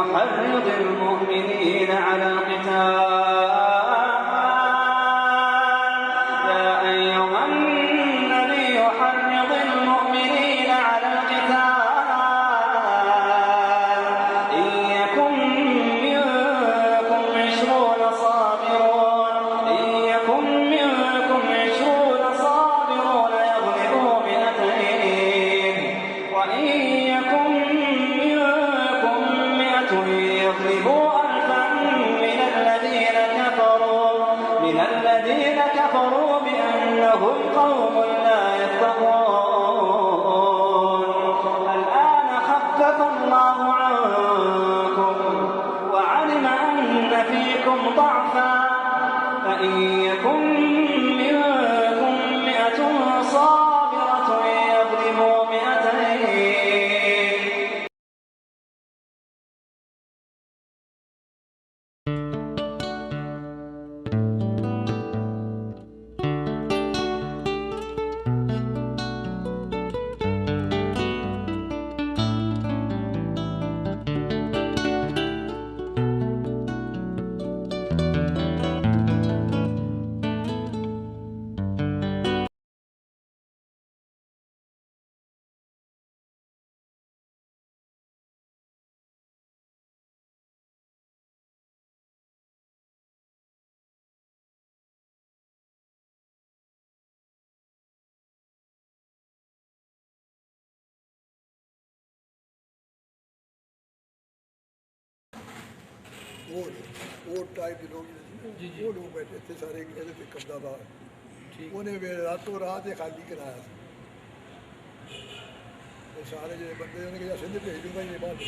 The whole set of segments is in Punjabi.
يحرض المؤمنين على القتال يا أيها النبي حرض المؤمنين على القتال إن يكن منكم 20 صابرون يغلبوا 200 وإن يكن منكم 100 يغلبوا 1000 من الذين كفروا بأنهم قوم لا يفقهون الآن خفف الله عنكم وعلم أن فيكم ضعفا فإن يكن منكم 100 صابرة يغلبوا 200. वो टाइप के लोग वो लोग बैठे थे सारे कहते थे कब्जादार उन्हें वे रातों रात ही खाली कराया तो सारे जो बंदे उन्हें कहा सिंध भेज दूंगा ये बात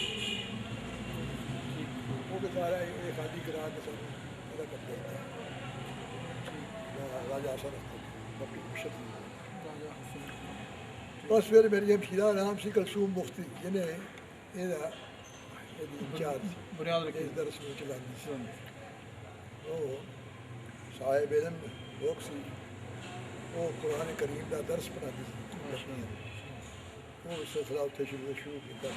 वो भी सारा ये खाली करा के सब अदा करते हैं राजा हसन बाकी मुर्शद बस फिर मेरी हमशीरा नाम सी कलसूम मुफ्ती जिन्हें इंचार्ज इस दरस में चलानी सी वो साहिब इल्म लोग सी वो कुरान करीम का दर्स बनाती सी वो सिलसिला उत्थे शुरू किया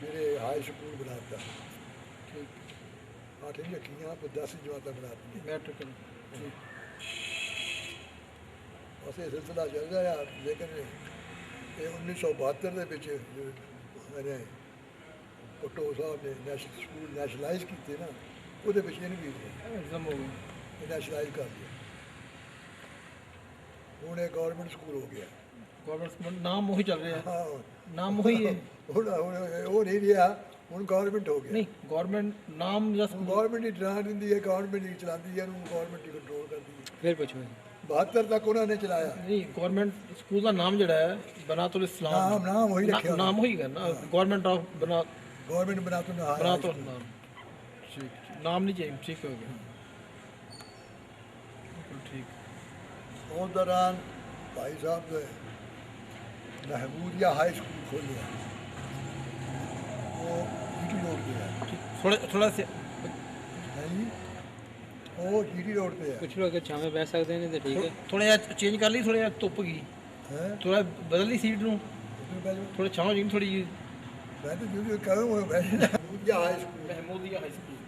मेरे हाई स्कूल बनाता आठवीं यकीयां 10 जमात बनाती मैट्रिक बस ये सिलसिला चल रहा है लेकिन ये 1972 मैंने भुट्टो साहब ने नैशनल स्कूल नैशनलाइज किए ना वो भी नैशनलाइज कर दिया हूँ गौरमेंट स्कूल हो गया गवर्नमेंट नाम वही चल रहा है हाँ नाम वही है वो नहीं रहा हूँ गौरमेंट हो गया नहीं गवर्नमेंट नाम गौरमेंट ही चला दी है गौरमेंट ही चलाती है गौरमेंट ही कंट्रोल करती है फिर पूछो 72 तक उन्होंने चलाया नहीं गवर्नमेंट स्कूल का नाम जड़ा है बनातुल इस्लाम नाम वही रखा नाम वही है ना गवर्नमेंट ऑफ गवर्नमेंट बनातुल नाम ठीक नाम नहीं चाहिए ठीक हो गया ठीक उस दौरान भाई साहब ने महमूदिया हाई स्कूल खोल लिया वो जीटी रोड पे है थोड़ा से नहीं वो जीटी रोड पे है कुछ लोग छावे बैठ सकते हैं नहीं तो ठीक है थोड़ा चेंज कर ली थोड़ा धुप गई थोड़ा बदल ली सीट नू थोड़ा छाव जी थोड़ी जी मैं तो जो कहूँ Mahmoodia high school Mahmoodia high school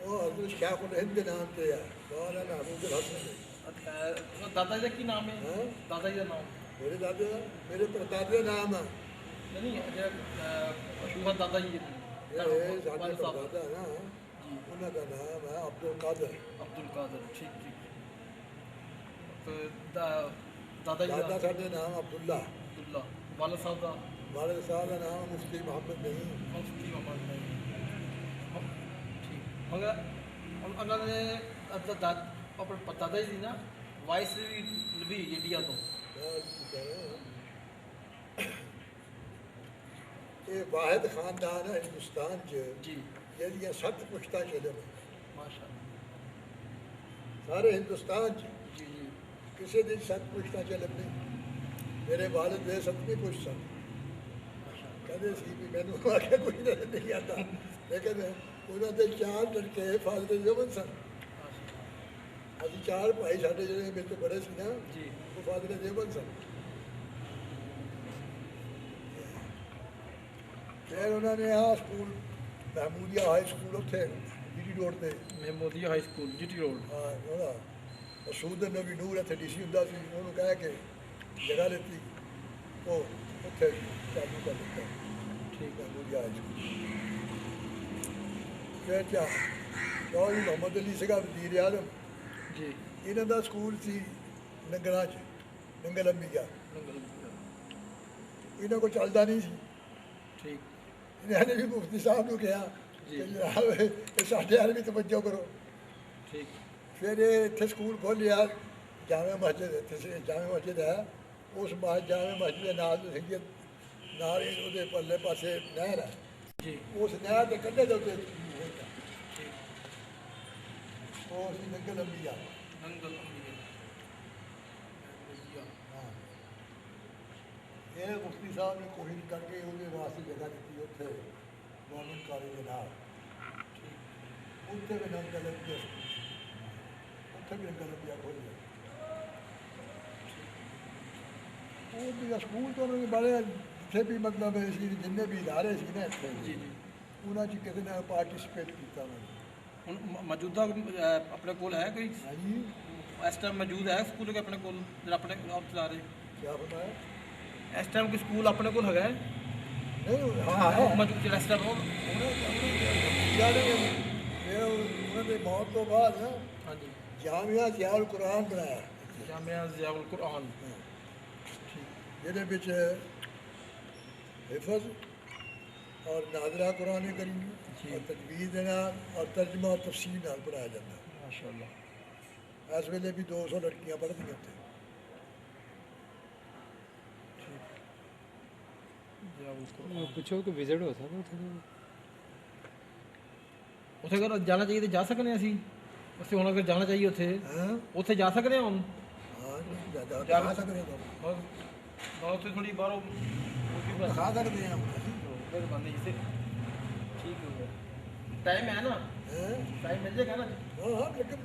वो अब्दुल शाह हिंद के नाम पे है मौलाना महमूद हसन दादा जी का की नाम है दादा जी का नाम मेरे दादा मेरे परदादे नाम है नहीं मशहूर दादा जी दादा ना उनका नाम है अब्दुल कादर ठीक ठीक तो दादा जी दादा साढ़े नाम अब्दुल्ला वाला साहब का नाम मुफ्ती मोहम्मद नहीं ठीक मगर उन्होंने अपने दादा जी ना वाइस भी इंडिया तो ये वाहिद खानदान है हिंदुस्तान च जी जिहदियां 7 पुश्तां चलन माशाअल्लाह सारे हिंदुस्तान च जी जी किसी दी 7 पुश्तां चलन नहीं मेरे वालिद दे 7वीं पुश्त सन कहते सी भी मैनू आख्या कोई नहीं आता लेकिन उन्होंने 4 लड़के फादर ज़मन सन अभी 4 भाई साढ़े जो मेरे तो बड़े सी ना जी वो फादर ज़मन सन फिर उन्होंने स्कूल ਮਹਿਮੂਦੀਆ ਹਾਈ ਸਕੂਲ ਉੱਥੇ ਜੀਟੀ ਰੋਡ ਤੇ ਮੈਮੋਦੀਆ ਹਾਈ ਸਕੂਲ ਜੀਟੀ ਰੋਡ। ਹਾਂ ਉਹਦਾ ਮਸੂਦ ਨਬੀ ਨੂਰ ਇੱਥੇ ਡੀਸੀ ਹੁੰਦਾ ਸੀ, ਉਹਨੂੰ ਕਹਿ ਕੇ ਜਗ੍ਹਾ ਲਿੱਤੀ, ਉਹ ਉੱਥੇ ਚਾਲੂ ਕਰ ਦਿੱਤਾ। ਠੀਕ ਹੈ। ਮਹਿਮੂਦੀਆ ਹਾਈ ਸਕੂਲ ਫਿਰ ਚੌਧਰੀ ਮੁਹੰਮਦ ਅਲੀ ਸੀਗਾ ਵਜ਼ੀਰ ਆਜ਼ਮ, ਜੀ। ਇਹਨਾਂ ਦਾ ਸਕੂਲ ਸੀ ਨੰਗਲਾਂ 'ਚ, ਨੰਗਲ ਅੰਬੀਆ। ਇਹਨਾਂ ਕੋਲ ਚੱਲਦਾ ਨਹੀਂ ਸੀ, ਠੀਕ। ਇਹਨਾਂ ਨੇ ਵੀ ਮੁਫਤੀ ਸਾਹਿਬ ਨੂੰ ਕਿਹਾ ਜੀ। ਕਿ ਜਨਾਬ ਇਹ ਸਾਡੇ ਵੱਲ ਵੀ ਤਵੱਜੋ ਕਰੋ। ਠੀਕ। ਫਿਰ ਇਹ ਇੱਥੇ ਸਕੂਲ ਖੋਲ੍ਹਿਆ, ਜਾਮੇ ਮਸਜਿਦ, ਇੱਥੇ ਜਾਮੇ ਮਸਜਿਦ ਹੈ, ਉਸ ਜਾਮੇ ਮਸਜਿਦ ਦੇ ਨਾਲ ਸਹੀਅਤ ਨਾਲ ਉਹਦੇ ਪਰਲੇ ਪਾਸੇ ਨਹਿਰ ਹੈ, ਜੀ। ਉਸ ਨਹਿਰ ਦੇ ਕੰਢੇ ਦੇ ਉੱਤੇ ਸਕੂਲ ਹੋਇਆ। ਉਹ ਸੀ ਨੰਗਲ ਅੰਬੀਆ। ਨੰਗਲ ਹਾਂ, ਇਹ ਮੁਫਤੀ ਸਾਹਿਬ ਨੇ ਕੋਸ਼ਿਸ਼ ਕਰਕੇ ਉਹਦੇ ਵਾਸਤੇ ਜਗ੍ਹਾ ਦਿੱਤੀ ਉੱਥੇ ਗੌਰਮੈਂਟ ਕਾਲਜ ਦੇ ਨਾਲ। ਉੱਥੇ ਵੀ ਨੰਗਲ ਅੰਬੀਆ, ਉੱਥੇ ਵੀ ਨੰਗਲ ਅੰਬੀਆ ਖੋਲ੍ਹਿਆ। ਉਹ ਵੀ ਸਕੂਲ ਤੋਂ ਉਹਨਾਂ ਨੇ ਬੜੇ ਜਿੱਥੇ ਵੀ ਮਤਲਬ ਸੀ, ਜਿੰਨੇ ਵੀ ਇਦਾਰੇ ਸੀ ਨਾ ਇੱਥੇ, ਜੀ ਜੀ। ਉਹਨਾਂ 'ਚ ਕਿਸੇ ਨੇ ਪਾਰਟੀਸਪੇਟ ਕੀਤਾ ਉਹਨਾਂ ਨੇ। ਹੁਣ ਮੌਜੂਦਾ ਆਪਣੇ ਕੋਲ ਹੈ ਕੋਈ ਹਾਂਜੀ, ਇਸ ਟਾਈਮ ਮੌਜੂਦ ਹੈ ਸਕੂਲ ਕਿ ਆਪਣੇ ਕੋਲ ਜਿਹੜਾ ਆਪਣੇ ਆਪ ਚਲਾ ਰਹੇ? ਕਿਆ ਬਤਾਇਆ? ਇਸ ਟਾਈਮ ਕੋਈ ਸਕੂਲ ਆਪਣੇ ਕੋਲ ਹੈਗਾ ਹੈ? ਨਹੀਂ, ਹਾਂ ਹੈ ਮੌਜੂਦ ਜਿਹੜਾ ਇਸ ਟਾਈਮ ਉਹਨਾਂ ਦੇ ਮੌਤ ਤੋਂ ਬਾਅਦ ਨਾ ਹਾਂਜੀ। ਜਾਮੀਆ ਜ਼ਿਆਉਲ ਕੁਰਾਨ ਬਣਾਇਆ, ਜਾਮਿਆ ਜ਼ਿਆਉਲ ਕੁਰਾਨ, ਜਿਹਦੇ ਵਿੱਚ ਹਿਫਜ਼ ਔਰ ਨਾਜ਼ਰਾ ਕੁਰਾਨ ਕਰੀਮ ਔਰ ਤਜਵੀਦ ਦੇ ਨਾਲ ਔਰ ਤਰਜਮਾ ਔਰ ਤਫਸੀਰ ਨਾਲ ਪੜ੍ਹਾਇਆ ਜਾਂਦਾ। ਮਾਸ਼ਾਅੱਲਾ। ਇਸ ਵੇਲੇ ਵੀ 200 ਲੜਕੀਆਂ ਪੜ੍ਹਦੀਆਂ ਉੱਥੇ। ਜ਼ਿਆਉਲ ਕੁਰਾਨ। वो पूछो कि विजिट हो सकता है ਉੱਥੇ ਅਗਰ ਜਾਣਾ ਚਾਹੀਏ ਤਾਂ ਜਾ ਸਕਦੇ ਹਾਂ ਅਸੀਂ। ਅਸੀਂ ਹੁਣ ਅਗਰ ਜਾਣਾ ਚਾਹੀਏ ਉੱਥੇ, ਹਾਂ ਉੱਥੇ ਜਾ ਸਕਦੇ ਹਾਂ ਹੁਣ? ਹਾਂ, ਜਾ ਸਕਦੇ ਹੋ, ਬਸ ਉੱਥੇ ਥੋੜੀ ਬਾਹਰੋਂ ਦਿਖਾ ਸਕਦੇ ਹਾਂ ਅਸੀਂ। ਮਿਹਰਬਾਨੀ ਜੀ। ਠੀਕ ਹੋ ਗਿਆ। ਟਾਈਮ ਹੈ ਨਾ? ਹੈਂ? ਟਾਈਮ ਮਿਲ ਜਾਏਗਾ ਨਾ? ਹਾਂ ਹਾਂ, ਲੇਕਿਨ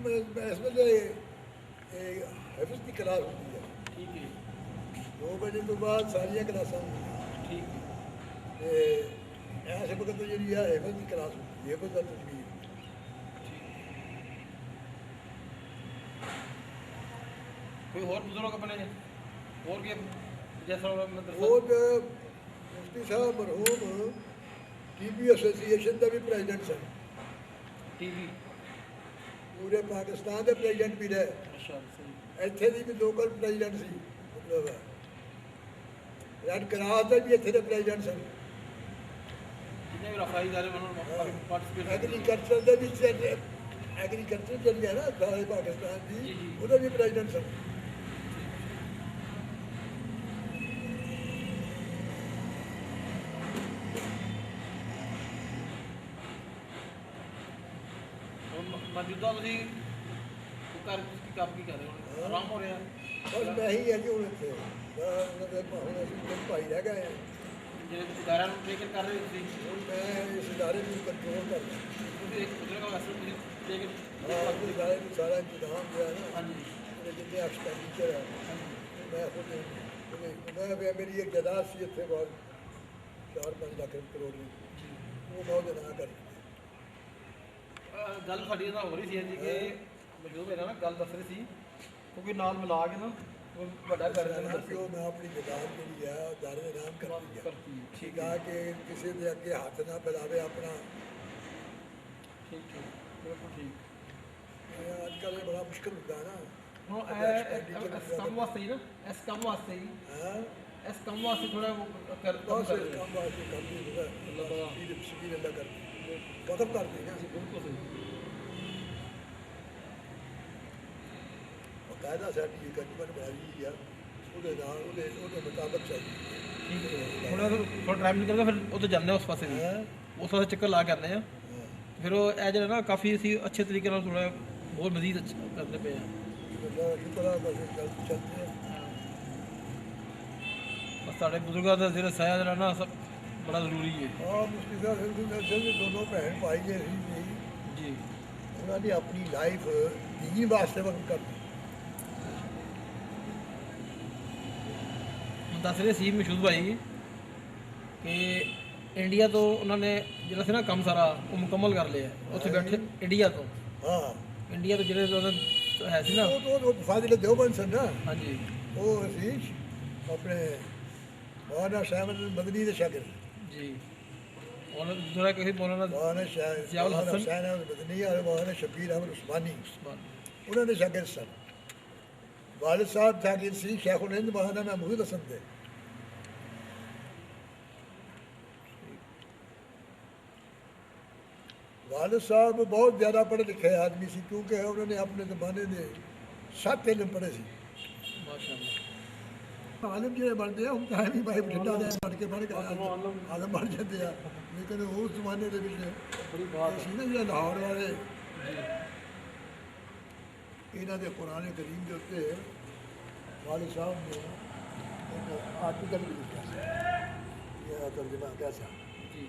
ਇਸ ਵੇਲੇ ਇਹ ਹਿਫਜ਼ ਦੀ ਕਲਾਸ ਹੁੰਦੀ ਹੈ, ਠੀਕ ਹੈ। 2 ਵਜੇ ਤੋਂ ਬਾਅਦ ਸਾਰੀਆਂ ਕਲਾਸਾਂ ਹੁੰਦੀਆਂ। ਠੀਕ ਹੈ। ਤੇ ਇਸ ਵਕਤ ਜਿਹੜੀ ਆ ਹਿਫਜ਼ ਦੀ ਕਲਾਸ ਹੁੰਦੀ ਹੈ, ਹਿਫਜ਼ ਦਾ ਤਜਵੀਦ। ਕੋਈ ਹੋਰ ਬਜ਼ੁਰਗ ਆਪਣੇ ਹੋਰ ਕੀ ਜੈਸਾ ਉਹ ਮੁਫਤੀ ਸਾਹਿਬ ਮਰਹੂਮ ਟੀਬੀ ਐਸੋਸੀਏਸ਼ਨ ਦੇ ਵੀ ਪ੍ਰੈਜ਼ੀਡੈਂਟ ਸਨ, ਟੀਵੀ। ਪੂਰੇ ਪਾਕਿਸਤਾਨ ਦੇ ਪ੍ਰੈਜ਼ੀਡੈਂਟ ਵੀ ਰਹੇ, ਮਾਸ਼ਾਅੱਲਾ। ਸਹੀ। ਇੱਥੇ ਦੀ ਵੀ ਲੋਕਲ ਪ੍ਰੈਜ਼ੀਡੈਂਟ ਸੀ, ਮਤਲਬ ਰੈਡ ਕਰਾਸ ਦੇ ਵੀ ਇੱਥੇ ਦੇ ਪ੍ਰੈਜ਼ੀਡੈਂਟ ਸਨ। ਜਿੰਨੇ ਵੀ ਰਫਾਈ ਦਾਰੇ ਉਹਨਾਂ ਪਾਰਟਿਸਿਪੇਟ ਐਗਰੀਕਲਚਰ ਦੇ ਵੀ ਐਗਰੀਕਲਚਰ ਜਿਹੜੀ ਹੈ ਨਾ ਸਾਰੇ ਪਾਕਿਸਤਾਨ ਦੀ, ਜੀ, ਜੀ। ਉਹਦੇ ਵੀ ਪ੍ਰੈਜ਼ੀਡੈਂਟ ਸਨ। ਮੌਜੂਦਾ ਤੁਸੀਂ ਘਰ ਕੀ ਕੰਮ ਕੀ ਕਰ ਰਹੇ ਹੋ? ਆਰਾਮ ਹੋ ਰਿਹਾ? ਬਸ ਮੈਂ ਹੀ ਹੈ ਜੀ ਹੁਣ ਇੱਥੇ, ਉਹਨਾਂ ਦੇ ਹੁਣ ਅਸੀਂ ਤਿੰਨ ਭਾਈ ਰਹਿ ਗਏ ਹਾਂ। ਜਿਹੜੇ ਇਦਾਰਿਆਂ ਨੂੰ ਟੇਕਰ ਕਰ ਰਹੇ ਹੋ ਤੁਸੀਂ, ਹੁਣ ਮੈਂ ਇਸ ਇਦਾਰੇ ਨੂੰ ਕੰਟਰੋਲ ਕਰਦਾ। ਤੁਸੀਂ ਇੱਕ ਬਜ਼ੁਰਗ ਵਾਸਤੇ ਤੁਸੀਂ ਟੇਕਰ ਹਾਂ, ਇਸ ਇਦਾਰੇ ਨੂੰ ਸਾਰਾ ਇੰਤਜ਼ਾਮ ਜਿਹੜਾ ਨਾ, ਹਾਂਜੀ ਉਹਦੇ ਜਿੰਨੇ ਐਕਸਪੈਂਡੀਚਰ ਹੈ, ਮੈਂ ਖੁਦ ਮੈਂ ਮੇਰੀ ਇੱਕ ਜਾਇਦਾਦ ਸੀ ਇੱਥੇ ਬਹੁਤ 4-5 ਲੱਖ ਕਰੋੜ ਦੀ, ਉਹ ਮੈਂ ਉਹਦੇ ਨਾਂ ਕਰ ਦਿੱਤੀ। ਗੱਲ ਸਾਡੀ ਨਾਲ ਹੋ ਰਹੀ ਸੀ ਜੀ ਕਿ ਮੌਜੂਦ ਮੇਰਾ ਨਾ ਗੱਲ ਦੱਸ ਰਹੀ ਸੀ, ਕਿਉਂਕਿ ਨਾਲ ਮਿਲਾ ਕੇ ਨਾ ਉਹ ਵੱਡਾ ਕਰ ਦੇਣਾ ਕਿ ਉਹ ਮੈਂ ਆਪਣੀ ਜਾਇਦਾਦ ਜਿਹੜੀ ਹੈ ਉਹ ਦਾਰੇ ਦੇ ਨਾਮ ਕਰਤੀ ਹੈ। ਕਰਤੀ। ਠੀਕ ਆ ਕਿ ਕਿਸੇ ਦੇ ਅੱਗੇ ਹੱਥ ਨਾ ਫੈਲਾਵੇ ਆਪਣਾ। ਠੀਕ ਠੀਕ ਬਿਲਕੁਲ ਠੀਕ। ਇਹ ਅੱਜ ਕੱਲ੍ਹ ਇਹ ਬੜਾ ਮੁਸ਼ਕਿਲ ਹੁੰਦਾ ਹੈ ਨਾ। ਹੁਣ ਇਸ ਕੰਮ ਵਾਸਤੇ ਹੀ ਨਾ, ਇਸ ਕੰਮ ਵਾਸਤੇ ਹੀ, ਹਾਂ, ਇਸ ਕੰਮ ਵਾਸਤੇ ਥੋੜਾ ਕਰ ਬਸ ਇਸ ਕੰਮ ਵਾਸਤੇ ਕਰਦੀ ਹੁੰਦਾ ਸਬੀਰ ਅੱਲਾ ਕਰਦੀ ਕਦਮ ਕਰਦੀ ਨਾ। ਬਿਲਕੁਲ ਸਹੀ। ਬਕਾਇਦਾ ਸਾਡੀ ਇੱਕ ਅੰਜਮਨ ਬਣਾਈ ਆ, ਉਹਦੇ ਨਾਲ ਉਹਦੇ ਮੁਤਾਬਕ ਚੱਲਦੀ। ਠੀਕ ਹੈ। ਹੁਣ ਥੋੜਾ ਟਾਈਮ ਨਿਕਲਦਾ ਫਿਰ ਉੱਥੇ ਜਾਂਦੇ ਉਸ ਪਾਸੇ ਵੀ, ਉਸ ਪਾਸੇ ਚੱਕਰ ਲਾ ਕੇ ਆਉਂਦੇ ਆ। ਫਿਰ ਉਹ ਇਹ ਜਿਹੜਾ ਨਾ ਕਾਫੀ ਅਸੀਂ ਅੱਛੇ ਤਰੀਕੇ ਨਾਲ ਥੋੜਾ ਹੋਰ ਮਜ਼ੀਦ ਅੱਛਾ ਕਰਦੇ ਪਏ ਆ। ਸ਼ੁਕਰ ਆ, ਬਸ ਚੱਲਦੇ ਆ। ਬਸ ਸਾਡੇ ਬਜ਼ੁਰਗਾਂ ਦਾ ਜਿਹੜਾ ਸਾਇਆ ਜਿਹੜਾ ਨਾ ਸਭ ਬੜਾ ਜ਼ਰੂਰੀ ਹੈ। ਹਾਂ, ਮੁਫਤੀ ਸਾਹਿਬ ਦੇ ਦੋਨੋਂ ਭੈਣ ਭਾਈ ਜੇ ਸੀ ਜੀ। ਉਹਨਾਂ ਨੇ ਆਪਣੀ ਲਾਈਫ ਦीन ਵਾਸਤੇ ਵਕਤ ਕਰਦੀ। ਹੁਣ ਦੱਸ ਰਹੇ ਸੀ ਮਸ਼ਹੂਰ ਭਾਈ ਕਿ ਇੰਡੀਆ ਤੋਂ ਉਹਨਾਂ ਨੇ ਜਿਹੜਾ ਸੀ ਨਾ ਕੰਮ ਸਾਰਾ ਉਹ ਮੁਕੰਮਲ ਕਰ ਲਿਆ ਉੱਥੇ ਬੈਠੇ ਇੰਡੀਆ ਤੋਂ ਹਾਂ ਇੰਡੀਆ ਤੋਂ ਜਿਹੜੇ ਉਹਨਾਂ ਹੈ ਸੀ ਨਾ ਉਹ ਫਾਜ਼ਿਲ ਦੇਵਬੰਦ ਸਨ ਨਾ, ਹਾਂਜੀ ਉਹ ਅਸੀਂ ਆਪਣੇ ਮੌਲਾਨਾ ਸਾਹਿਬ ਮਦਨੀ ਦੇ ਸ਼ਾਗਿਰਦ ਜੀ ਉਹਨਾਂ ਦੂਸਰਾ ਕਿਸੇ ਮੌਲਾਨਾ ਮੌਲਾਨਾ ਜ਼ਿਆਉਲ ਹਸਨ। ਹੁਸੈਨ ਅਹਿਮਦ ਮਦਨੀ ਔਰ ਮੌਲਾਨਾ ਸ਼ਬੀਰ ਅਹਿਮਦ ਉਸਮਾਨੀ ਉਸਮਾਨ। ਉਹਨਾਂ ਦੇ ਸ਼ਾਗਿਰਦ ਸਨ। ਵਾਲਿਦ ਸਾਹਿਬ ਸ਼ਾਗਿਰਦ ਸੀ ਸ਼ੇਖੁਲ ਹਿੰਦ ਮੌਲਾਨਾ ਮਹਿਮੂਦ ਹਸਨ ਦੇ। ਵਾਲਿਦ ਸਾਹਿਬ ਬਹੁਤ ਜ਼ਿਆਦਾ ਪੜ੍ਹੇ ਲਿਖੇ ਆਦਮੀ ਸੀ ਕਿਉਂਕਿ ਉਹਨਾਂ ਨੇ ਆਪਣੇ ਜ਼ਮਾਨੇ ਦੇ 7 ਇਲਮ ਪੜ੍ਹੇ ਸੀ। ਮਾਸ਼ਾਅੱਲਾ ਆਲਮ ਜਿਹੜੇ ਬਣਦੇ ਆ ਹੁਣ ਤਾਂ ਵੀ ਭਾਈ ਬਠਿੰਡਾ ਦੇ ਪੜ੍ਹ ਕੇ ਆਲਮ ਬਣ ਜਾਂਦੇ ਆ, ਲੇਕਿਨ ਉਸ ਜ਼ਮਾਨੇ ਦੇ ਵਿੱਚ ਬੜੀ ਬਾਤ ਸੀ ਨਾ ਜਿਹੜੇ ਲਾਹੌਰ ਵਾਲੇ ਇਹਨਾਂ ਦੇ ਕੁਰਾਨ ਕਰੀਮ ਦੇ ਉੱਤੇ ਵਾਲਿਦ ਸਾਹਿਬ ਨੇ ਇੱਕ ਆਰਟੀਕਲ ਵੀ ਲਿਖਿਆ ਸੀ, ਇਹ ਤਰਜਮਾ ਕੈਸਾ ਜੀ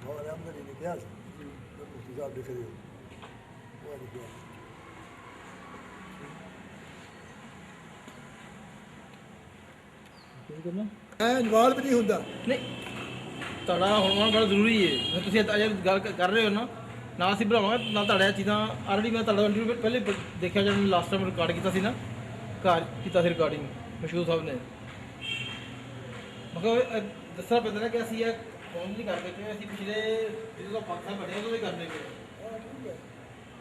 और आमदनी ने क्या मुफ्ती साहब लिख रहे हो वो लिखा ਕੀ ਕਰਨਾ ਮੈਂ ਜਵਾਬ ਵੀ ਨਹੀਂ ਹੁੰਦਾ। ਨਹੀਂ ਤੁਹਾਡਾ ਹੋਣਾ ਬੜਾ ਜ਼ਰੂਰੀ ਹੈ ਜੇ ਤੁਸੀਂ ਅੱਜ ਗੱਲ ਕਰ ਰਹੇ ਹੋ ਨਾ ਅਸੀਂ ਬਣਾਵਾਂਗੇ ਨਾਲ ਤੁਹਾਡਾ ਚੀਜ਼ਾਂ ਆਲਰੇਡੀ ਮੈਂ ਤੁਹਾਡਾ ਇੰਟਰਵਿਊ ਪਹਿਲੇ ਦੇਖਿਆ ਜਦੋਂ ਲਾਸਟ ਟਾਈਮ ਰਿਕਾਰਡ ਕੀਤਾ ਸੀ ਨਾ ਘਰ ਕੀਤਾ ਸੀ ਰਿਕਾਰਡਿੰਗ ਮਸ਼ਹੂਰ ਸਾਹਿਬ ਨੇ ਮਗਰ ਦੱਸਣਾ ਪੈਂਦਾ ਨਾ ਕਿ ਅਸੀਂ ਇਹ ਫੋਨ ਨਹੀਂ ਕਰਦੇ ਕਿ ਅਸੀਂ ਪਿਛਲੇ ਜਦੋਂ ਪਾਕਿਸਤਾਨ ਬਣੇ ਉਦੋਂ ਵੀ ਕਰਨੇ ਪਏ हाँ ठीक है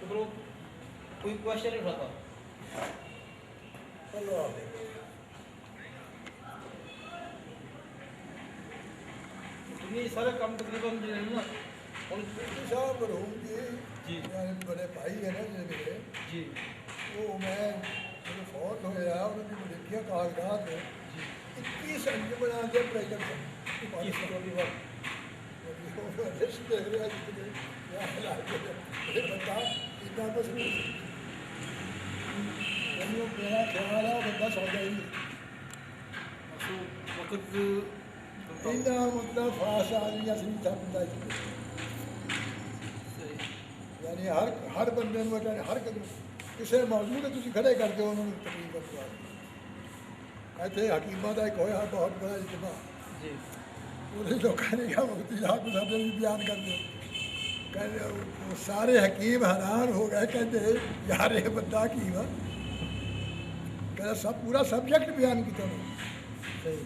ਤੇ ਫਿਰ ਉਹ ਕੋਈ ਕੁਐਸਚਨ ਨਹੀਂ ਉਠਾਤਾ चलो ਇਹ ਸਾਰੇ ਕੰਮ ਤਕਰੀਬਨ ਜਿਹੜੇ ਨੇ ਨਾ ਹੁਣ मुफ्ती साहब मरहूम जी। यानी बड़े भाई है ना जो मेरे ਜੀ वो मैं जो फौत होया उन्होंने लिखिया कागजात 21 अंजुमना के प्रेसिडेंट लिस्ट देख रहा जितने या हालात ये बंदा इतना बस मेरा ख्याल है वो बंदा सौदा ही ਅਸੋ ਵਕਤ ਇੰਨਾ ਮਤਲਬ ਫਾਸ ਆਦਮੀ ਅਸਲੀ ਤਾਂ ਬੰਦਾ ਹੀ ਯਾਨੀ ਹਰ ਬੰਦੇ ਨੂੰ ਹਰ ਕਿਸੇ ਮੌਜੂਦ ਤੇ ਤੁਸੀਂ ਖੜੇ ਕਰਦੇ ਹੋ ਉਹਨਾਂ ਨੂੰ ਤਕਲੀਫ ਕਰਵਾ ਇੱਥੇ ਹਕੀਮਾਂ ਦਾ ਇੱਕ ਹੋਇਆ ਬਹੁਤ ਬੜਾ ਇਜਮਾ ਜੀ ਉਹਦੇ ਲੋਕਾਂ ਨੇ ਕਿਹਾ ਮੁਫਤੀ ਸਾਹਿਬ ਨੂੰ ਸਾਡੇ ਵੀ ਬਿਆਨ ਕਰਦੇ ਕਹਿੰਦੇ ਉਹ ਸਾਰੇ ਹਕੀਮ ਹੈਰਾਨ ਹੋ ਗਏ ਕਹਿੰਦੇ ਯਾਰ ਇਹ ਬੰਦਾ ਕੀ ਵਾ ਕਹਿੰਦਾ ਸਭ ਪੂਰਾ ਸਬਜੈਕਟ ਬਿਆਨ ਕੀਤਾ ਉਹਨੇ ਸਹੀ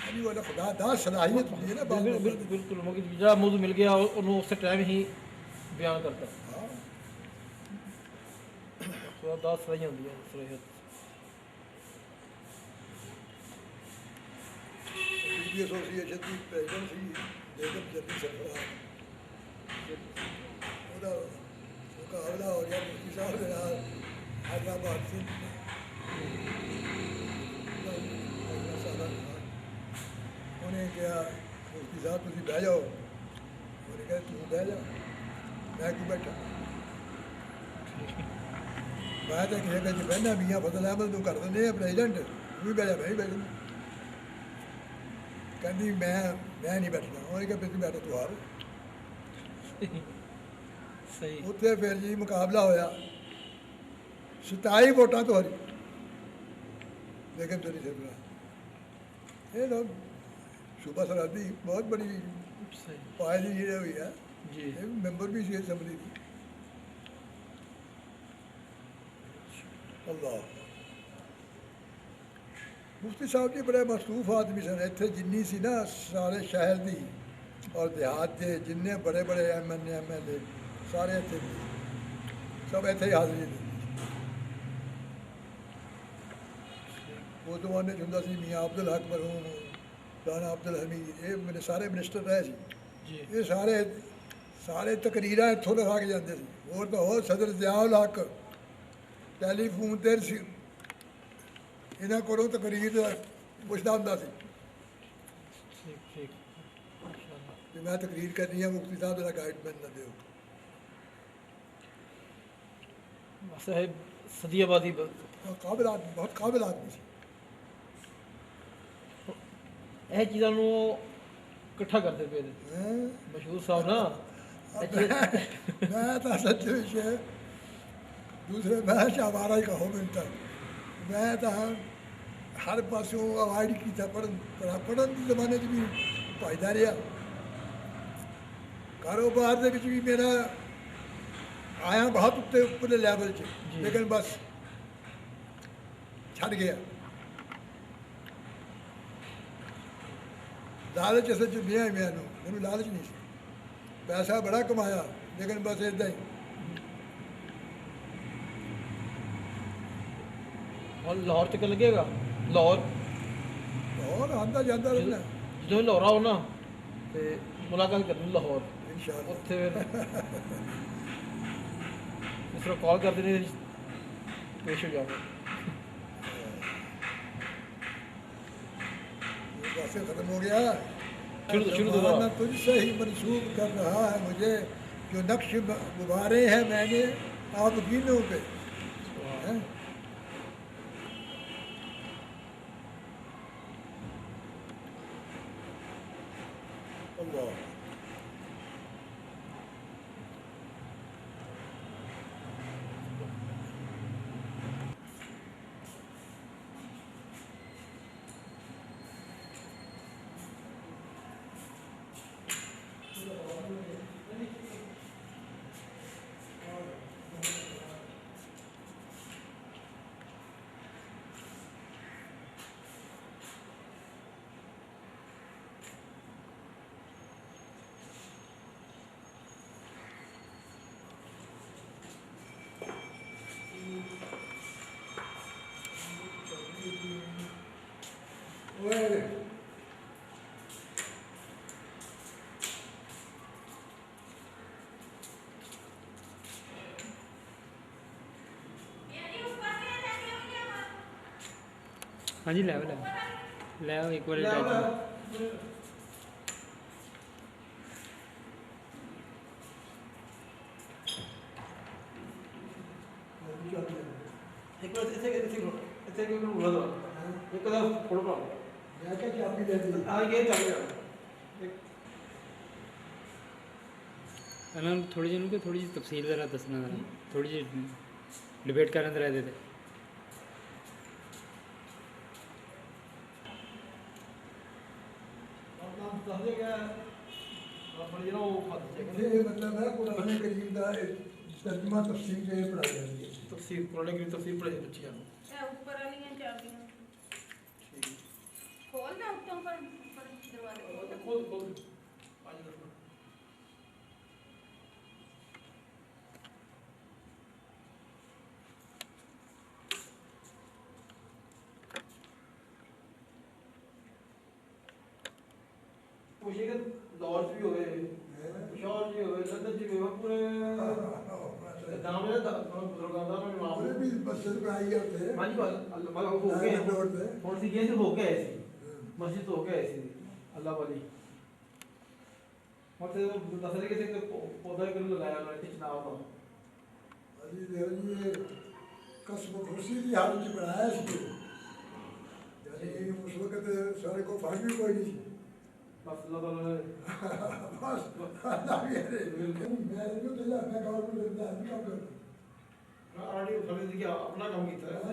ਅਜੀ ਉਹ ਖੁਦਾ ਦਾ ਸਲਾਹੀਅਤ ਹੁੰਦੀ ਹੈ ਨਾ ਬਾਤ ਬਿਲਕੁਲ ਬਿਲਕੁਲ ਮਗਰ ਜਿਹੜਾ ਮੌਜੂ ਮਿਲ ਗਿਆ ਉਹਨੂੰ ਉਸੇ ਟਾਈਮ ਹੀ ਬਿਆਨ ਕਰਤਾ ਹਾਂ ਸੋ 10 ਸਹੀ ਹੁੰਦੀ ਹੈ ਸਹੀਹਤ ਪੀਡੀ ਐਸੋਸੀਏਸ਼ਨ ਦੀ ਪ੍ਰੈਜ਼ੀਡੈਂਟ ਸੀ ਬੇਗਮ ਜੱਦੀ ਸਰਫਰਾਜ਼ ਉਹਦਾ ਮੁਕਾਬਲਾ ਹੋ ਗਿਆ ਮੁਫਤੀ ਸਾਹਿਬ ਦੇ ਨਾਲ ਹੈਦਰਾਬਾਦ ਸੀ ਉਹਨੇ ਕਿਹਾ ਮੁਫਤੀ ਸਾਹਿਬ ਤੁਸੀਂ ਬਹਿ ਜਾਓ ਉਹਨੇ ਕਿਹਾ ਤੂੰ ਬਹਿ ਜਾ ਮੈਂ ਕਿਉਂ ਬੈਠਾ ਮੈਂ ਤਾਂ ਕਿਸੇ ਵਿੱਚ ਬਹਿਣਾ ਮੀਆਂ ਫਜ਼ਲ ਅਹਿਮਦ ਨੂੰ ਕਰ ਦਿੰਦੇ ਆ ਪ੍ਰੈਜ਼ੀਡੈਂਟ ਤੂੰ ਵੀ ਬਹਿ ਜਾ ਮੈਂ ਵੀ ਬਹਿ ਜਾਣਾ ਕਹਿੰਦੀ ਮੈਂ ਨਹੀਂ ਬੈਠਣਾ ਉਹਨੇ ਕਿਹਾ ਫਿਰ ਤੂੰ ਬੈਠ ਤੂੰ ਹਾਰ ਸਹੀ ਉੱਥੇ ਫਿਰ ਜੀ ਮੁਕਾਬਲਾ ਹੋਇਆ 27 ਵੋਟਾਂ ਤੋਂ ਹਾਰੀ ਲੇਕਿਨ ਜੱਦੀ ਸਰਫਰਾਜ਼ ਇਹ ਲੋਕ ਸੂਬਾ ਸਰਹੱਦੀ ਬਹੁਤ ਬੜੀ ਸਹੀ ਪਾਇ ਦੀ ਜਿਹੜੀ ਹੋਈ ਹੈ ਜੀ ਇਹ ਮੈਂਬਰ ਵੀ ਸੀ ਅਸੈਂਬਲੀ ਦੀ ਅੱਲਾਹ ਮੁਫਤੀ ਸਾਹਿਬ ਜੀ ਬੜੇ ਮਸਰੂਫ ਆਦਮੀ ਸਨ ਇੱਥੇ ਜਿੰਨੀ ਸੀ ਨਾ ਸਾਰੇ ਸ਼ਹਿਰ ਦੀ ਔਰ ਦਿਹਾਤ ਦੇ ਜਿੰਨੇ ਬੜੇ ਬੜੇ ਐਮਐਲਏ ਸਾਰੇ ਇੱਥੇ ਸਭ ਇੱਥੇ ਹੀ ਹਾਜ਼ਰੀ ਦਿੰਦੇ ਉਹ ਜ਼ਮਾਨੇ 'ਚ ਹੁੰਦਾ ਸੀ ਮੀਆਂ ਅਬਦੁਲ ਹਕ ਮਰਹੂਮ ਰਾਣਾ ਅਬਦੁਲ ਹਮੀਦ ਇਹ ਮੇਰੇ ਸਾਰੇ ਮਿਨਿਸਟਰ ਰਹੇ ਸੀ ਜੀ ਇਹ ਸਾਰੇ ਤਕਰੀਰਾਂ ਇੱਥੋਂ ਲਿਖਾ ਕੇ ਜਾਂਦੇ ਸੀ ਹੋਰ ਤਾਂ ਹੋਰ ਸਦਰ ਜ਼ਿਆਉਲ ਹਕ ਟੈਲੀਫੋਨ ਤੇ ਸੀ ਇਹਨਾਂ ਕੋਲੋਂ ਤਕਰੀਰ ਪੁੱਛਦਾ ਹੁੰਦਾ ਸੀ ਠੀਕ ਠੀਕ ਮਾਸ਼ਾਅੱਲਾ ਕਿ ਮੈਂ ਤਕਰੀਰ ਕਰਨੀ ਹੈ ਮੁਫਤੀ ਸਾਹਿਬ ਦਾ ਗਾਈਡ ਮੈਨੂੰ ਨਾ ਦਿਓ ਬਸ ਇਹ ਸਦੀਆਬਾਦੀ ਕਾਬਿਲ ਆਦਮੀ ਬਹੁਤ ਕਾਬਿਲ ਆਦਮੀ ਸੀ ਇਹ ਚੀਜ਼ਾਂ ਨੂੰ ਇਕੱਠਾ ਕਰਦੇ ਪਏ ਨੇ ਹੈਂ? ਮਸ਼ਹੂਰ ਸਾਹਿਬ ਨਾ मैं तो सच ਵਿੱਚ ਦੂਸਰੇ ਮੈਂ ਸ਼ਾਬਾਰਾ ਹੀ ਕਹੋ ਮੈਨੂੰ ਤਾਂ ਮੈਂ ਤਾਂ ਹਰ ਪਾਸਿਓਂ ਅਵਾਇਡ ਕੀਤਾ ਪੜ੍ਹਨ ਪੜ੍ਹਨ ਦੇ ਜ਼ਮਾਨੇ 'ਚ ਵੀ ਭਜਦਾ ਰਿਹਾ। ਕਾਰੋਬਾਰ ਦੇ ਵਿੱਚ ਵੀ ਮੇਰਾ ਆਇਆ ਬਹੁਤ ਉੱਤੇ ਉੱਪਰਲੇ ਲੈਵਲ 'ਚ, ਲੇਕਿਨ ਬਸ ਛੱਡ ਗਿਆ। ਲਾਲਚ ਅਸਲ 'ਚ ਮਿਆਂ ਹੀ ਮੈਨੂੰ ਲਾਲਚ ਨਹੀਂ ਸੀ। ਪੈਸਾ ਬੜਾ ਕਮਾਇਆ, ਲੇਕਿਨ ਬਸ ਇੱਦਾਂ ਹੀ। ਹੁਣ ਲਾਹੌਰ ਚੱਕਰ ਲੱਗੇਗਾ, ਲਾਹੌਰ ਹੋਰ ਆਉਂਦਾ ਜਾਂਦਾ ਰਹਿੰਦਾ ਜਦੋਂ ਲਾਹੌਰ ਆਓ ਨਾ ਤੇ ਮੁਲਾਕਾਤ ਕਰਨੀ ਲਾਹੌਰ, ਇਨਸ਼ਾਅੱਲਾ। ਉੱਥੇ ਇਸ ਤਰ੍ਹਾਂ ਕਾਲ ਕਰਦੇ ਨੇ ਪੇਸ਼ ਹੋ ਜਾਵੇ। बस खत्म हो गया। शुरू दोबारा। तुझसे ही मंसूब कर रहा है मुझे जो नक्श गुब्बारे हैं मैंने आप गिनों पे हैं? अल्लाह हाँ जी, ले आओ एक बार टाइप। एक बार ऐसे क्यों बोला था एक कदा फोटो पा मैं क्या चाबी ले दी आ ये चल गया। अना थोड़ी जी थोड़ी जी तफसील ज़रा दसना ज़रा थोड़ी जी डिबेट करने रह देते। ये मतलब है कुरान करीम का तर्जुमा तफसीर जो पढ़ाई जाती है। तफसीर कुरान की तफसीर पढ़ाई बच्चियां ਨੂੰ। ਇਹ ਉੱਪਰ ਵਾਲੀਆਂ ਚਾਬੀਆਂ ਖੋਲ ਨਾ ਉੱਤੋਂ ਪਰ ਦਰਵਾਜ਼ੇ खोल खोल आज देखो मुझे कि लाहौर भी हो गए, पिशावर भी हो गए, लंदन भी हो गए, पूरे नाम है ना बुजुर्गां में नाम ਉਹਨੇ ਵੀ ਮਸਜਿਦ ਬਣਾਈ ਹੈ ਉੱਥੇ। मानी अल्लाह हो गए रोड पे थोड़ी सी ये से हो गए ऐसी मस्जिद तो हो गए ऐसी अल्लाह वाली मतलब दस तरीके से पौधा कर लगाया मैंने चुनाव का अजी देखो जी ये कसम खुशी की हालत में बनाया इसको, यानी उस वक्त सारे को फांक भी कोई नहीं थी। बस अल्लाह ताला ने बस अल्लाह भी है मैं जो तो जा मैं गांव में रहता हूं काम करता आरडी उठाने की अपना काम किया है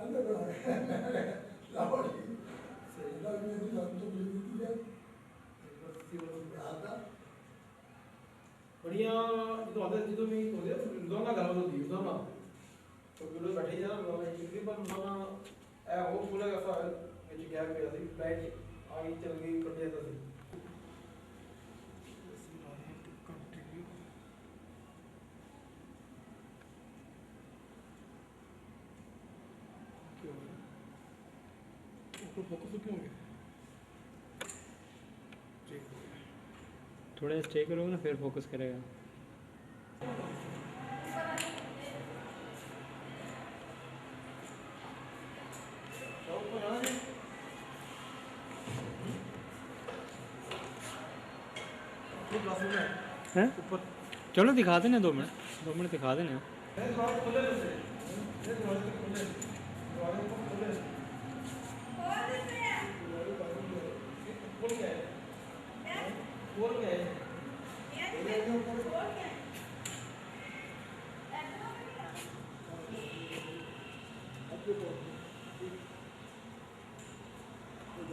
अल्लाह बड़ा लाहौर से अल्लाह ने तो हम तो मिलती है आता बढ़िया जो आते चीजों में हो गया दोनों घर में दी दोनों तो बिल्कुल बैठे जा ना तकरीबन माना ए वो पूरा का ਵਿੱਚ ਗੈਪ ਪਿਆ ਸੀ ਲਾਈਟ ਆਈ ਚਲ ਗਈ ਕੱਟ ਜਾਂਦਾ ਸੀ फोकस क्यों हो गया थोड़ा स्टे करोगे ना फिर फोकस करेगा। हैं चलो दिखा देना 2 मिनट दिखा देना।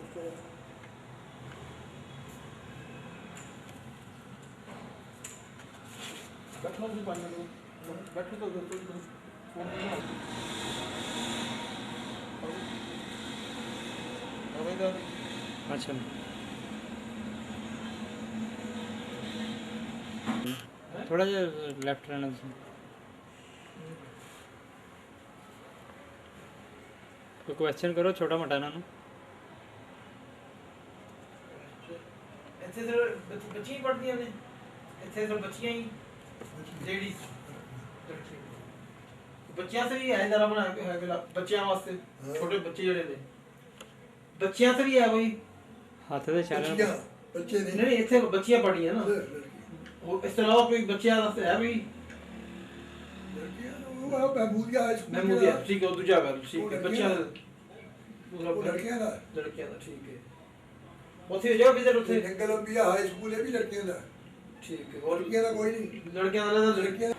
उसको बैठो ਤੁਸੀਂ ਪਾਣੀ ਲਓ ਬੈਠੋ ਤਾਂ ਦੱਸੋ ਫੋਨ ਨਾ ਹੋਵੇਗਾ ਅੱਛਾ ਥੋੜਾ ਜਿਹਾ ਲੈਫਟ ਰਹਿਣਾ ਤੁਸੀਂ ਕੋਈ ਕੁਐਸਚਨ ਕਰੋ ਛੋਟਾ ਮੋਟਾ ਇਹਨਾਂ ਨੂੰ ਇੱਥੇ ਸਰ ਬੱਚੀਆਂ ਹੀ ਪੜ੍ਹਦੀਆਂ ਨੇ ਇੱਥੇ ਸਰ ਬੱਚੀਆਂ ਹੀ ਲੇਡੀਜ਼ ਬੱਚਿਆਂ ਸੇ ਵੀ ਹੈ ਜਰਾ ਬਣਾਇਆ ਹੋਇਆ ਹੈ ਬੱਚਿਆਂ ਵਾਸਤੇ ਛੋਟੇ ਬੱਚੇ ਜਿਹੜੇ ਨੇ ਬੱਚਿਆਂ ਸੇ ਵੀ ਹੈ ਕੋਈ ਹੱਥ ਦੇ ਇਸ਼ਾਰੇ बच्चियाँ ਨਾਲ बच्चे नहीं नहीं ਇੱਥੇ ਬੱਚੀਆਂ ਪੜ੍ਹੀਆਂ ਨਾ लड़कियाँ ਉਹ ਇਸ ਤੋਂ ਇਲਾਵਾ ਕੋਈ ਬੱਚਿਆਂ ਵਾਸਤੇ ਹੈ ਵੀ वो महमूदिया हाई स्कूल ਮਹਿਮੂਦੀਆ ਠੀਕ ਹੈ ਉਹ ਦੂਜਾ ਗੱਲ ਠੀਕ ਹੈ ਉਹ ਬੱਚਿਆਂ ਦਾ वो लड़कियाँ का ਲੜਕੀਆਂ ਦਾ ਠੀਕ ਹੈ ਉੱਥੇ ਜਾਓ ਵਿਜ਼ਿਟ ਉੱਥੇ जंगल अंबिया हाई स्कूल है भी लड़कियाँ का ਠੀਕ ਹੈ ਔਰ लड़कियाँ का कोई नहीं ਲੜਕਿਆਂ ਦਾ ਲੜਕੀ लड़कियाँ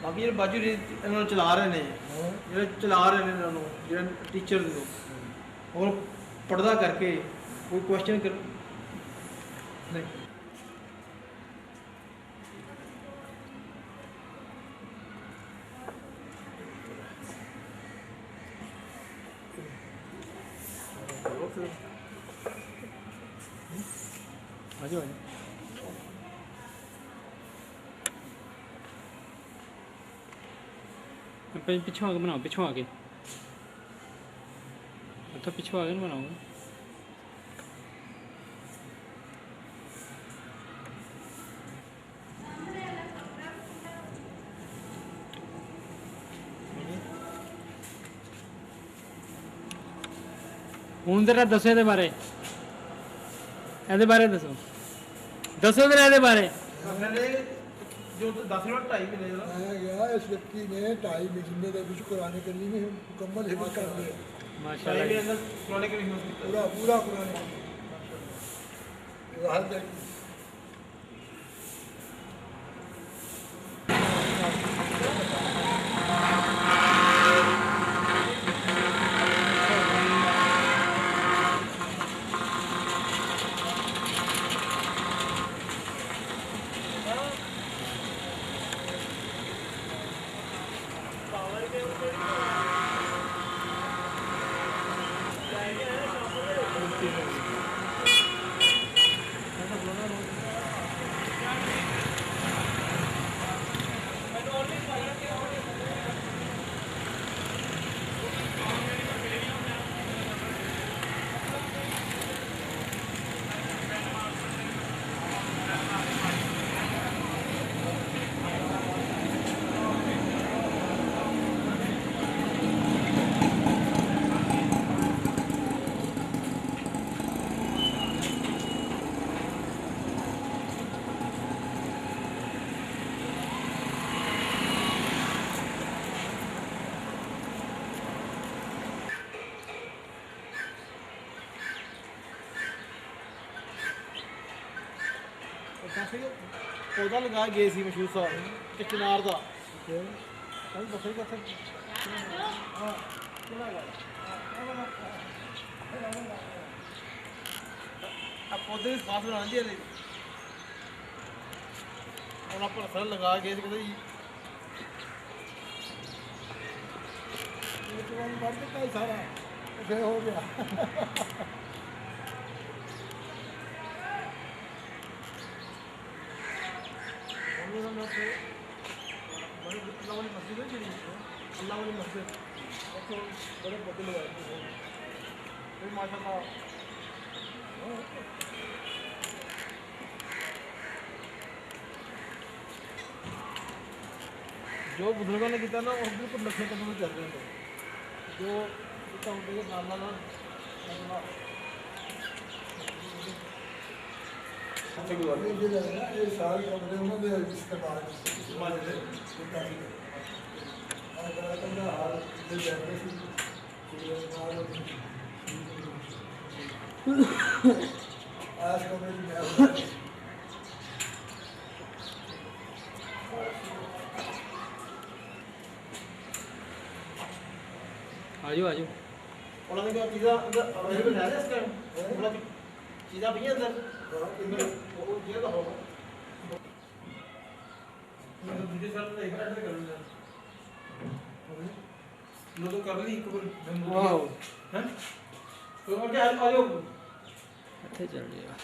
ਬਾਕੀ ਜਿਹੜੇ ਬਾਜੂ ਇਹਨਾਂ ਨੂੰ ਚਲਾ ਰਹੇ ਨੇ ਜਿਹੜੇ ਚਲਾ ਰਹੇ ਨੇ ਇਹਨਾਂ ਨੂੰ ਜਿਹੜੇ ਟੀਚਰ ਨੂੰ ਔਰ ਪੜਦਾ ਕਰਕੇ ਕੋਈ ਕੁਐਸਚਨ ਕਰ ਨਹੀਂ ਆ ਜਾਓ ਪਿੱਛੋਂ ਆ ਕੇ ਬਣਾਓ ਪਿੱਛੋਂ ਆ ਕੇ ਇੱਥੋਂ ਪਿੱਛੋਂ ਆ ਕੇ ਬਣਾਓ ਹੁਣ ਜ਼ਰਾ ਦੱਸੋ ਇਹਦੇ ਬਾਰੇ ਦੱਸੋ ਜ਼ਰਾ ਇਹਦੇ ਬਾਰੇ जो 10 मिनट 2.5 महीने जरा आया गया इस व्यक्ति ने 2.5 महीने के विश्व कुरान करीम में मुकम्मल हिफ्ज़ कर लिया माशाल्लाह के अंदर पुराने के नहीं पूरा पूरा कुरान हर तक पौधा लगा गए सी मशहूर साहब कि चिनार का दसो पौधे भी खास बना दिए हम आप फसल लगा गए थे कहते बढ़ चुका है सारा फिर हो गया अल्लाह वाली मस्जिद है जी अल्लाह वाली मस्जिद तो बड़े पौधे लगाए फिर माशाल्लाह जो बुजुर्गों ने किया ना वो बिल्कुल लक्ष्य कदम चल रहे हैं जो ਤਾਂ ਉਹਦੇ ਨਾਲ ਨਾਲ ਇਹ ਜਿਹੜਾ ਹੈ ਨਾ, ਇਹ ਸਾਰੇ ਕਮਰੇ ਉਹਨਾਂ ਦੇ ਇਸਤੇਮਾਲ ਦੇ ਆਹ ਕਮਰਾ ਹਾਲ ਦੇ ਜਾਂਦੇ ਸੀ ਆਸ ਕਮਰੇ ਦੀ ਮੈਂ ਆਜੋ ਆਜੋ ਉਹਨਾਂ ਨੇ ਕਿਹਾ ਚੀਜ਼ਾਂ ਅੰਦਰ ਅਵੇਲੇਬਲ ਹੈ ਇਸ ਟਾਈਮ ਉਹਨਾਂ ਦੀ ਚੀਜ਼ਾਂ ਪਈਆਂ ਅੰਦਰ ਉਹ ਜਿਹੜਾ ਤਾਂ ਹੋਗਾ ਦੂਜੇ ਸਾਲ ਦਾ ਇੱਕ ਐਡ ਕਰ ਲੈਂਦਾ ਲੋ ਤਾਂ ਕਰ ਲਈ ਇੱਕ ਵਾਰ ਵਾਓ ਹੈ तो क्या आ जाओ ਇੱਥੇ ਚੱਲ ਰਿਹਾ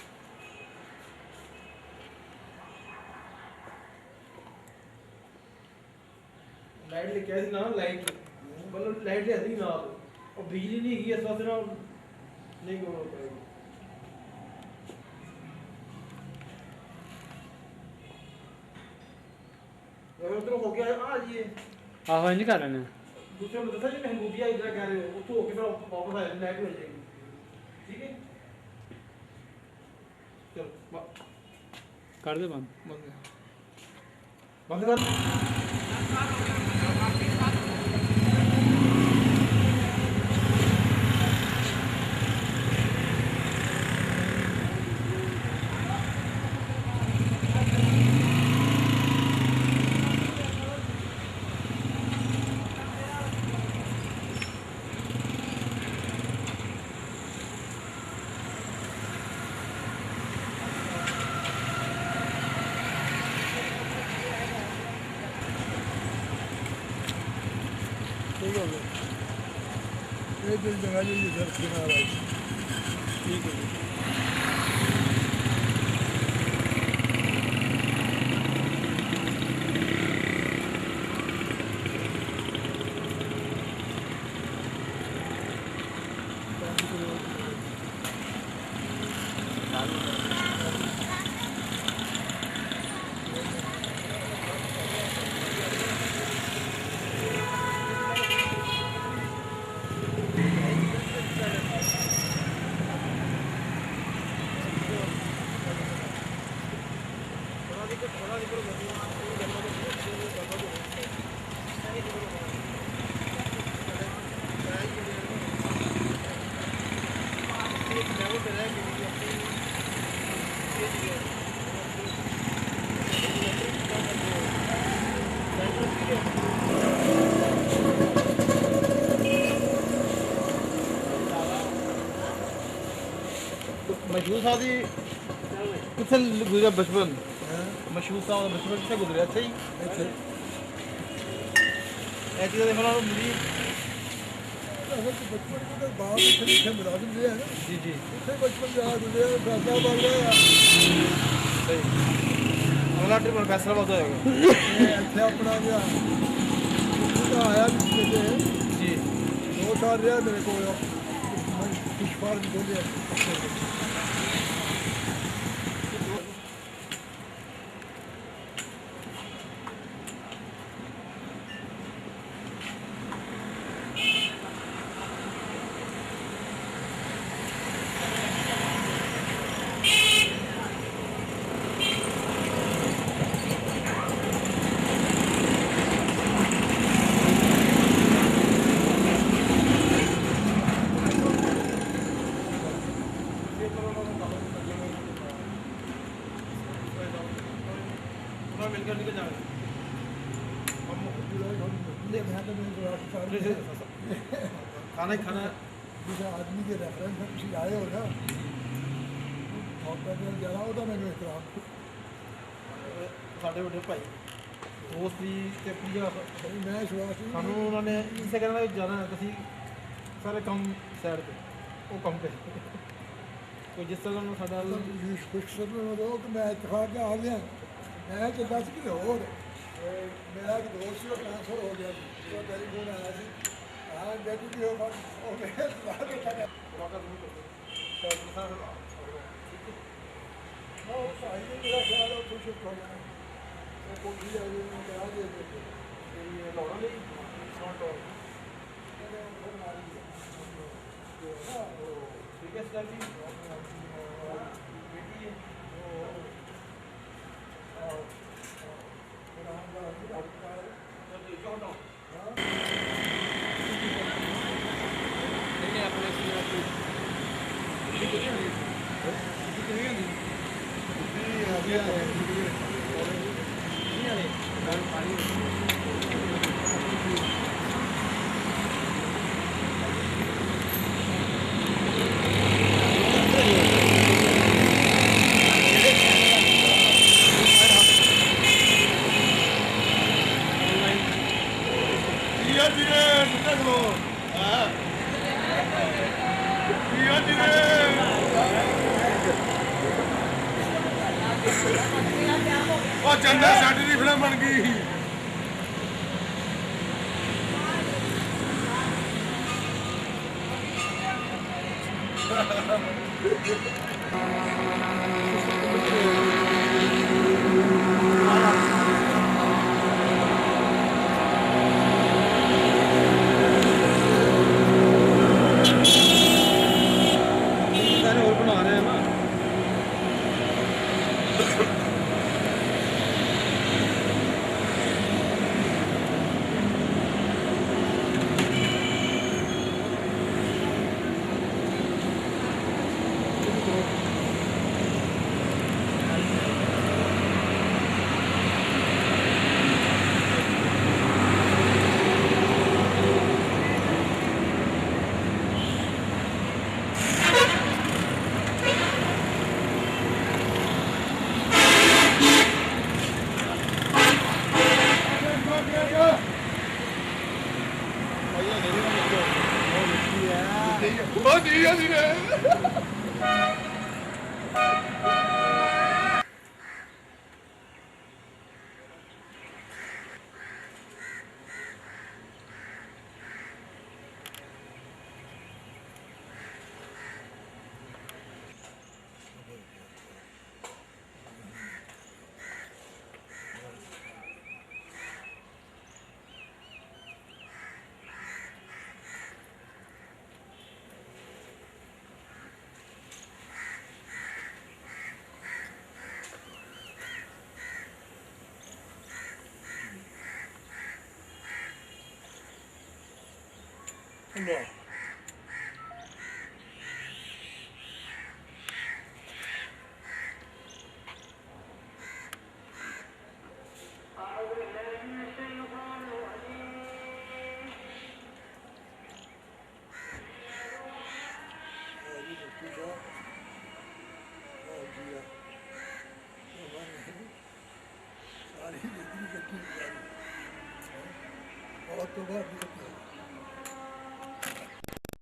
लाइट लेके आई थी ना लाइट मतलब लाइट ले आती ना और बिजली नहीं गई इस वास्ते ना नहीं हो पाएगा अगर उधर हो गया आ जाइए ਆਹੋ ਇੰਜ ਕਰ ਲੈਣਾ दूसरे में दसा जी महबूबिया इधर कह रहे हो तो होके फिर वापस आ जाए लाइट हो जाएगी ठीक है चलो ਕਰ ਦੇ ਬੰਦ बंद कर ठीक हो गया ये दिल जगह जी इधर किनारा है ठीक है मशहूर साहब जी कितने गुजरा बचपन मशहूर साहब का बचपन कितने गुजरा अच्छा ही ਇੱਥੇ ਇਹ ਚੀਜ਼ਾਂ ਦੇਖਣ ਨਾਲ ਮੇਰੀ ਅਸਲ ਚ ਬਚਪਨ ਚ ਤਾਂ ਬਾਪ ਇੱਥੇ ਲਿਖੇ ਮਿਲਾ ਦਿੰਦੇ ਆ ਨਾ ਜੀ ਜੀ ਇੱਥੇ ਬਚਪਨ ਯਾਦ ਹੁੰਦੇ ਆ ਫੈਸਲਾ ਬਣ ਗਿਆ ਸਹੀ ਅਗਲਾ ਟ੍ਰਿਪ ਫੈਸਲਾਬਾਦ ਹੋਏਗਾ ਇਹ ਇੱਥੇ ਆਪਣਾ ਗਿਆ ਉਹਦਾ ਆਇਆ ਵੀ ਕਿਤੇ ਜੀ 2 ਸਾਲ ਰਿਹਾ ਮੇਰੇ ਕੋਲ ਕੁਛ ਫਾਰਮ ਖੋਲਿਆ ਉਹਨਾਂ ਮਿਲ ਕੇ ਨਿਕਲ ਜਾਵੇ खाना ही खाना जिस आदमी के रेफरेंस में तुम आए हो ना हॉस्पिटल जाना होता मैंने एहतराम ਸਾਡੇ ਵੱਡੇ ਭਾਈ ਦੋਸਤ ਦੀ ਤੇ ਪੂਜਾ नहीं मैं विश्वास नहीं ਸਾਨੂੰ ਉਹਨਾਂ ਨੇ ਇਸੇ ਕਹਿੰਦਾ ਵੀ ਜਾਣਾ ਹੈ ਤੁਸੀਂ ਸਾਰੇ ਕੰਮ ਸਾਈਡ ਤੇ ਉਹ ਕੰਮ ਤੇ ਕੋਈ ਜਿਸ ਤਰ੍ਹਾਂ ਨਾਲ ਸਾਡਾ कुछ समय में दो कि मैं इतफाक के आ गया मैं कि 10 किलो और मेरा एक दोस्त से ट्रांसफर हो गया तो टेलीफोन आया थी हाँ बेटी की हो मैं मेरा ख्याल है खुश हो गया वो कोठी आ गई मैं कहा दे ਲਾਉਣਾ ਨਹੀਂ मैंने फिर मारी है ਉਹ ਚੰਦਾ ਸਾਡੀ ਦੀ ਫਿਲਮ ਬਣ ਗਈ सारे और बना रहे हैं ना ਉਹ ਦੀ ਆ ਦੀ ਨੇ No. बहुत तो बहुत